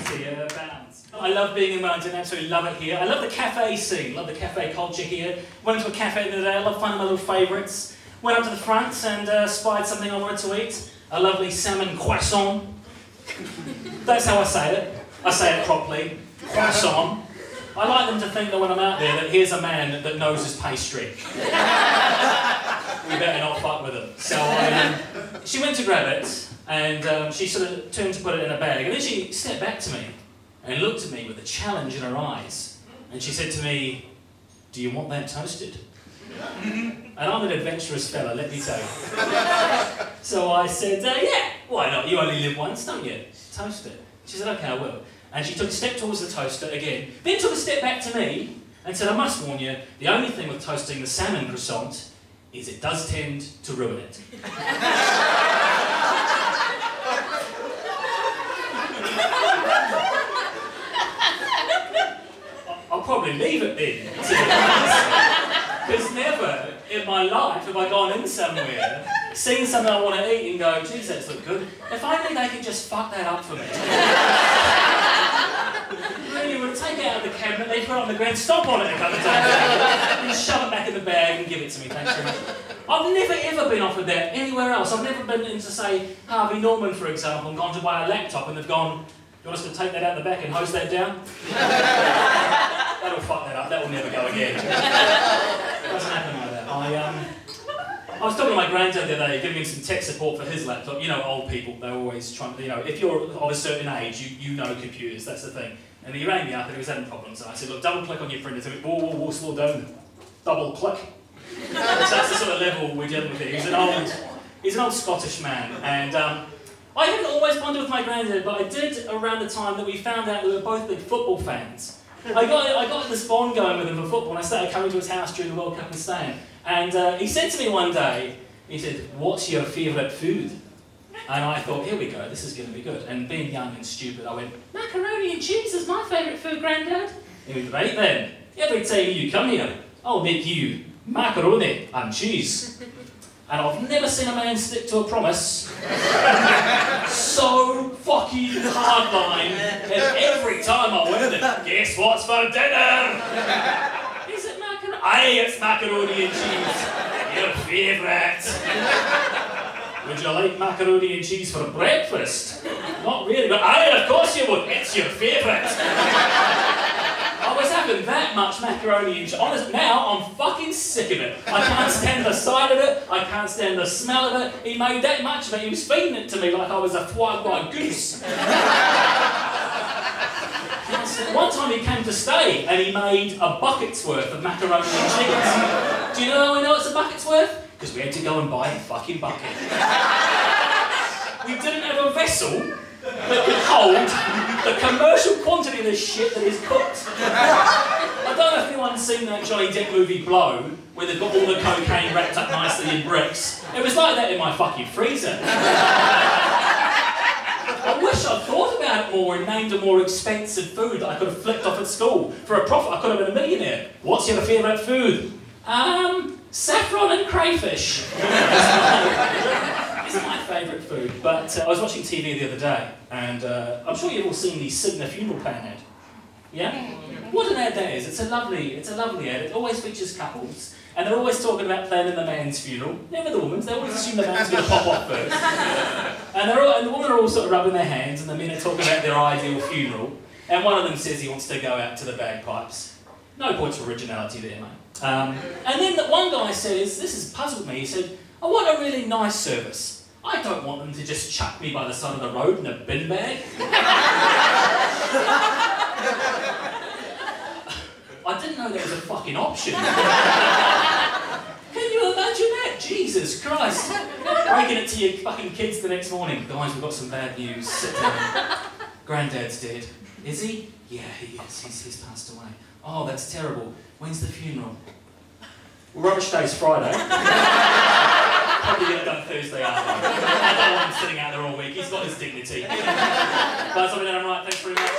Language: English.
curiosity abounds. I love being in Wellington, absolutely love it here. I love the cafe scene, love the cafe culture here. Went into a cafe the other day, I love finding my little favourites. Went up to the front and spied something I wanted to eat. A lovely salmon croissant. That's how I say it. I say it properly. Croissant. I like them to think that when I'm out there that here's a man that knows his pastry. We better not fuck with him. So she went to grab it and she sort of turned to put it in a bag and then she stepped back to me and looked at me with a challenge in her eyes and she said to me, "Do you want that toasted?" And I'm an adventurous fella, let me tell you. So I said, yeah, why not? You only live once, don't you? Toast it. She said, okay, I will. And she took a step towards the toaster again, then took a step back to me and said, I must warn you, the only thing with toasting the salmon croissant is it does tend to ruin it. I'll probably leave it then, because never in my life have I gone in somewhere, seen something I want to eat and go, geez, that's look good. If only they could just fuck that up for me. Really would take it out of the cabinet, they put it on the ground, stomp on it a couple of times, and shove it back in the bag and give it to me, thanks very much. I've never ever been offered that anywhere else. I've never been into, say, Harvey Norman, for example, and gone to buy a laptop and they've gone, you want us to take that out the back and hose that down? That'll fuck that up, that will never go again. It doesn't happen like that. I was talking to my granddad the other day, giving him some tech support for his laptop. You know, old people, they're always trying to, you know, if you're of a certain age, you know computers, that's the thing. And he rang me up and he was having problems. And I said, look, double click on your printer. He said, whoa, slow down. Double click. So that's the sort of level we're dealing with here. He's an old Scottish man. And I hadn't always bonded with my granddad, but I did around the time that we found out we were both big football fans. I got this bond going with him for football and I started coming to his house during the World Cup and staying. And he said to me one day, he said, what's your favourite food? And I thought, here we go, this is going to be good. And being young and stupid, I went, macaroni and cheese is my favourite food, Grandad. He went, right then, every time you come here, I'll make you macaroni and cheese. And I've never seen a man stick to a promise so fucking hardline as every time I went in. Guess what's for dinner? Is it macaroni? Aye, it's macaroni and cheese. Your favourite. Would you like macaroni and cheese for breakfast? Not really, but aye, of course you would. It's your favourite. I was having that much macaroni and cheese. Honestly, now I'm fucking sick of it. I can't stand the sight of it. I can't stand the smell of it. He made that much of it. He was feeding it to me like I was a foie gras goose. One time he came to stay and he made a bucket's worth of macaroni and cheese. Do you know how I know it's a bucket's worth? Because we had to go and buy a fucking bucket. We didn't have a vessel that could hold the commercial quantity of this shit that is cooked. I don't know if anyone's seen that Johnny Depp movie Blow, where they've got all the cocaine wrapped up nicely in bricks. It was like that in my fucking freezer. I wish I'd thought about it more and named a more expensive food that I could have flicked off at school. For a profit, I could have been a millionaire. What's your favourite food? Saffron and crayfish. It's my favourite food. But I was watching TV the other day, and I'm sure you've all seen the Cigna funeral plan ad. Yeah? What an ad that is. It's a lovely ad. It always features couples, and they're always talking about planning the man's funeral. Never the woman's. They always assume the man's going to pop off first. And the women are all sort of rubbing their hands, and the men are talking about their ideal funeral. And one of them says he wants to go out to the bagpipes. No points for originality there, mate. And then one guy says, this has puzzled me, he said, I want a really nice service. I don't want them to just chuck me by the side of the road in a bin bag. I didn't know there was a fucking option. Can you imagine that? Jesus Christ. Breaking it to your fucking kids the next morning. Guys, we've got some bad news. Sit down. Granddad's dead. Is he? Yeah, he is. He's passed away. Oh, that's terrible. When's the funeral? Well, Rubbish Day's Friday. Probably get it done Thursday after. I don't want him sitting out there all week. He's got his dignity. But something that I'm right. Thanks very much.